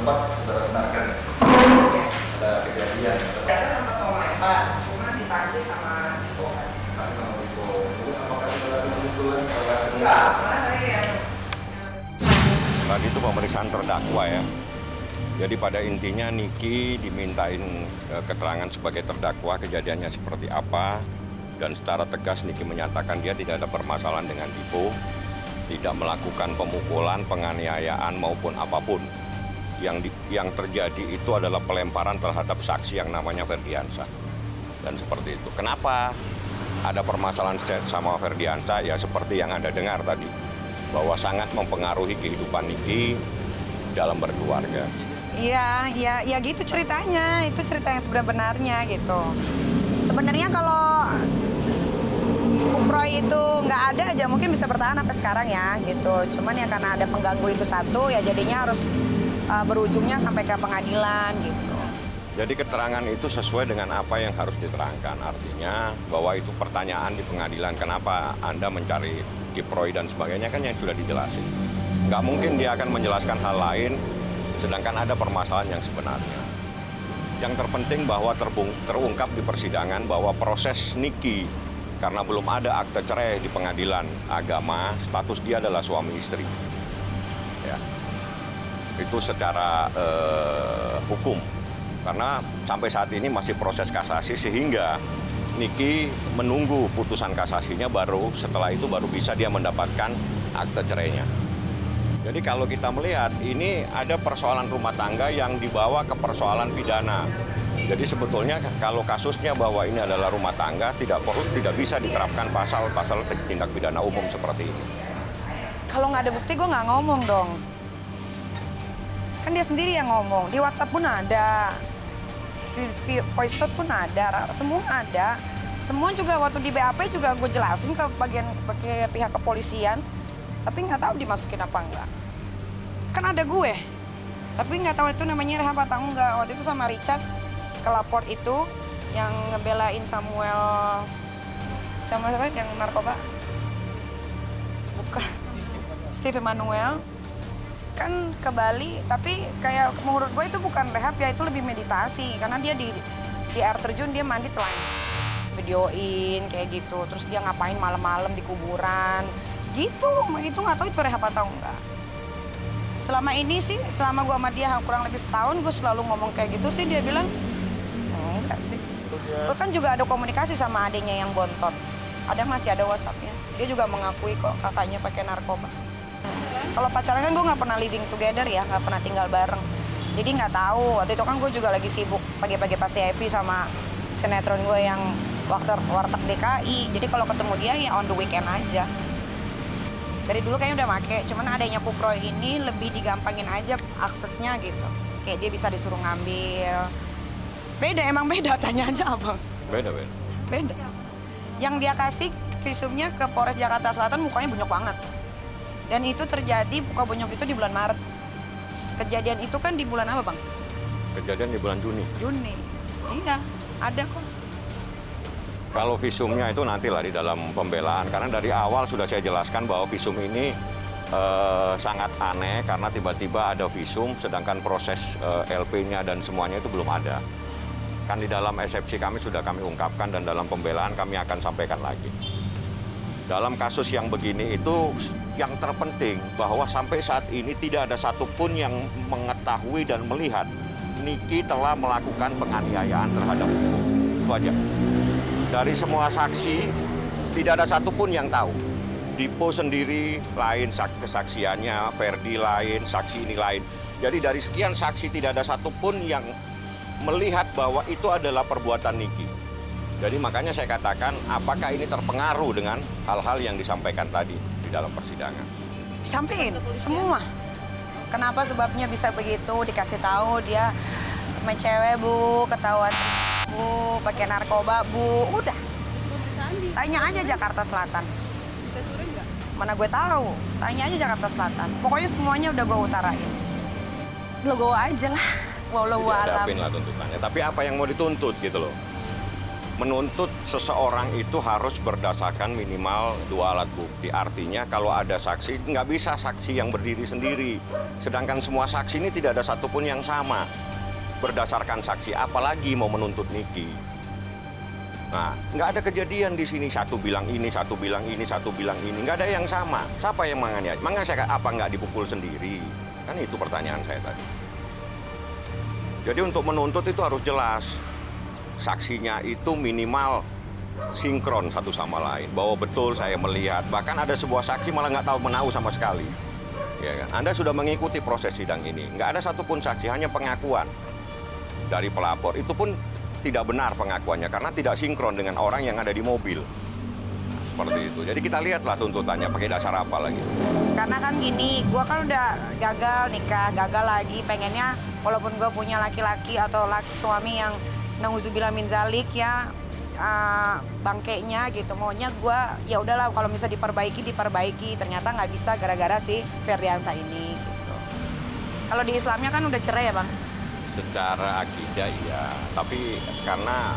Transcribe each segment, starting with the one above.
tempat saudara benarkan ada kejadian. Ternyata sempat mau melempar, cuma ditagih sama Diko kan. Tapi sama Diko, mungkin apakah sudah ada kebetulan kalau ada Enggak, malah saya yang Tadi itu pemeriksaan terdakwa ya. Jadi pada intinya Niki dimintain keterangan sebagai terdakwa, kejadiannya seperti apa. Dan secara tegas Niki menyatakan dia tidak ada permasalahan dengan Dipo, tidak melakukan pemukulan, penganiayaan maupun apapun. Yang terjadi itu adalah pelemparan terhadap saksi yang namanya Ferdiansyah. Dan seperti itu. Kenapa ada permasalahan sama Ferdiansyah? Ya seperti yang Anda dengar tadi, bahwa sangat mempengaruhi kehidupan Niki dalam berkeluarga. Iya, ya gitu ceritanya. Itu cerita yang sebenarnya gitu. Sebenarnya kalau Roy itu nggak ada aja mungkin bisa bertahan sampai sekarang ya gitu. Cuman ya karena ada pengganggu itu satu ya jadinya harus berujungnya sampai ke pengadilan gitu. Jadi keterangan itu sesuai dengan apa yang harus diterangkan. Artinya bahwa itu pertanyaan di pengadilan, kenapa Anda mencari Kiproy dan sebagainya kan yang sudah dijelasin. Nggak mungkin dia akan menjelaskan hal lain, sedangkan ada permasalahan yang sebenarnya. Yang terpenting bahwa terungkap di persidangan bahwa proses Niki, karena belum ada akte cerai di pengadilan agama, status dia adalah suami istri. Ya. Itu secara hukum. Karena sampai saat ini masih proses kasasi sehingga Niki menunggu putusan kasasinya baru setelah itu baru bisa dia mendapatkan akte cerainya. Jadi kalau kita melihat ini ada persoalan rumah tangga yang dibawa ke persoalan pidana. Jadi sebetulnya kalau kasusnya bahwa ini adalah rumah tangga tidak bisa diterapkan pasal-pasal tindak pidana umum seperti ini. Kalau nggak ada bukti gue nggak ngomong dong. Kan dia sendiri yang ngomong. Di WhatsApp pun ada, voice note pun ada, semua ada. Semua juga waktu di BAP juga gue jelasin ke pihak kepolisian. Tapi nggak tahu dimasukin apa enggak. Kan ada gue. Tapi nggak tahu itu namanya rehab atau enggak. Waktu itu sama Richard ke lapor itu yang ngebelain Samuel siapa yang narkoba? Bukan. Steve Emmanuel. Kan ke Bali, tapi kayak menurut gue itu bukan rehab ya, itu lebih meditasi. Karena dia di air terjun, dia mandi telan. Videoin kayak gitu, terus dia ngapain malam-malam di kuburan. Gitu, itu nggak tahu itu rehab atau enggak. Selama ini sih, selama gue sama dia kurang lebih setahun, gue selalu ngomong kayak gitu sih, dia bilang, enggak sih. Bahkan juga ada komunikasi sama adiknya yang bontot. Masih ada WhatsApp-nya. Dia juga mengakui kok kakaknya pakai narkoba. Kalau pacaran kan gue nggak pernah living together ya, nggak pernah tinggal bareng. Jadi nggak tahu, waktu itu kan gue juga lagi sibuk pagi-pagi pasti happy sama sinetron gue yang Warteg DKI. Jadi kalau ketemu dia ya on the weekend aja. Dari dulu kayaknya udah make, cuman adanya Kuproy ini lebih digampangin aja aksesnya gitu. Kayak dia bisa disuruh ngambil. Beda, emang beda, tanya aja abang. Beda. Yang dia kasih visumnya ke Polres Jakarta Selatan mukanya bonyok banget. Dan itu terjadi muka bonyok itu di bulan Maret. Kejadian itu kan di bulan apa bang? Kejadian di bulan Juni. Juni. Iya, ada kok. Kalau visumnya itu nantilah di dalam pembelaan. Karena dari awal sudah saya jelaskan bahwa visum ini sangat aneh karena tiba-tiba ada visum sedangkan proses LP-nya dan semuanya itu belum ada. Kan di dalam eksepsi kami sudah kami ungkapkan dan dalam pembelaan kami akan sampaikan lagi. Dalam kasus yang begini itu yang terpenting bahwa sampai saat ini tidak ada satupun yang mengetahui dan melihat Niki telah melakukan penganiayaan terhadap Dipo. Itu aja. Dari semua saksi tidak ada satupun yang tahu. Dipo sendiri lain kesaksiannya, Ferdi lain, saksi ini lain. Jadi dari sekian saksi tidak ada satupun yang melihat bahwa itu adalah perbuatan Niki. Jadi makanya saya katakan apakah ini terpengaruh dengan hal-hal yang disampaikan tadi di dalam persidangan. Sampein semua. Kenapa sebabnya bisa begitu, dikasih tahu dia main cewek bu, ketahuan bu, pakai narkoba bu, udah. Tanya aja Jakarta Selatan. Mana gue tahu, tanya aja Jakarta Selatan. Pokoknya semuanya udah gue utarain. Lo aja lah, walau alam. Dihadapin lah tuntutannya. Tapi apa yang mau dituntut gitu loh. Menuntut seseorang itu harus berdasarkan minimal 2 alat bukti. Artinya kalau ada saksi, nggak bisa saksi yang berdiri sendiri. Sedangkan semua saksi ini tidak ada satupun yang sama. Berdasarkan saksi, apalagi mau menuntut Niki. Nah, nggak ada kejadian di sini. Satu bilang ini, satu bilang ini, satu bilang ini. Nggak ada yang sama. Siapa yang menganiaya? Makanya apa nggak dipukul sendiri? Kan itu pertanyaan saya tadi. Jadi untuk menuntut itu harus jelas. Saksinya itu minimal sinkron satu sama lain. Bahwa betul saya melihat. Bahkan ada sebuah saksi malah nggak tahu menahu sama sekali. Ya kan? Anda sudah mengikuti proses sidang ini. Nggak ada satupun saksi, hanya pengakuan dari pelapor. Itu pun tidak benar pengakuannya karena tidak sinkron dengan orang yang ada di mobil. Nah, seperti itu. Jadi kita lihatlah tuntutannya pakai dasar apa lagi. Karena kan gini, gue kan udah gagal nikah, gagal lagi. Pengennya walaupun gue punya laki-laki atau suami yang nauzubillah min zalik ya, bangkainya gitu. Maunya gue ya udahlah kalau bisa diperbaiki. Ternyata nggak bisa gara-gara si Ferdiansa ini gitu. Kalau di Islamnya kan udah cerai ya Bang? Secara akidah iya, tapi karena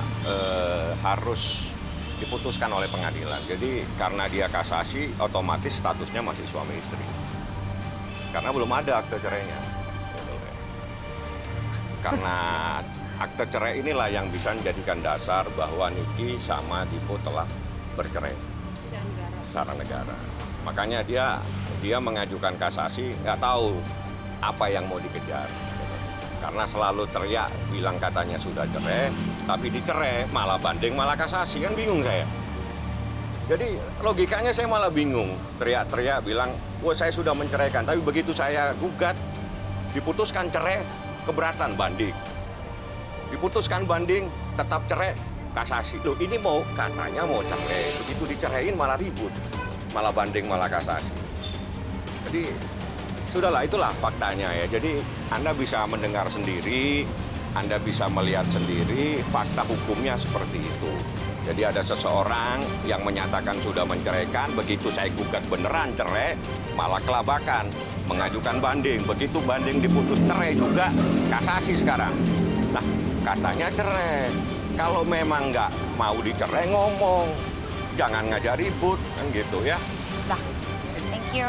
harus diputuskan oleh pengadilan. Jadi karena dia kasasi, otomatis statusnya masih suami istri. Karena belum ada akte cerainya. Karena akte cerai inilah yang bisa menjadikan dasar bahwa Niki sama Dipo telah bercerai secara negara. Makanya dia mengajukan kasasi, nggak tahu apa yang mau dikejar. Karena selalu teriak, bilang katanya sudah cerai, tapi dicerai, malah banding, malah kasasi, kan bingung saya. Jadi logikanya saya malah bingung, teriak-teriak bilang, wah saya sudah menceraikan, tapi begitu saya gugat, diputuskan cerai, keberatan, banding. Diputuskan banding, tetap cerai, kasasi. Loh ini katanya mau cerai, begitu diceraiin malah ribut, malah banding, malah kasasi. Jadi sudahlah, itulah faktanya ya. Jadi Anda bisa mendengar sendiri, Anda bisa melihat sendiri, fakta hukumnya seperti itu. Jadi ada seseorang yang menyatakan sudah menceraikan, begitu saya gugat beneran cerai, malah kelabakan, mengajukan banding. Begitu banding diputus cerai juga, kasasi sekarang. Nah, katanya cerai. Kalau memang nggak mau dicerai, ngomong. Jangan ngajak ribut, kan gitu ya. Dah, thank you.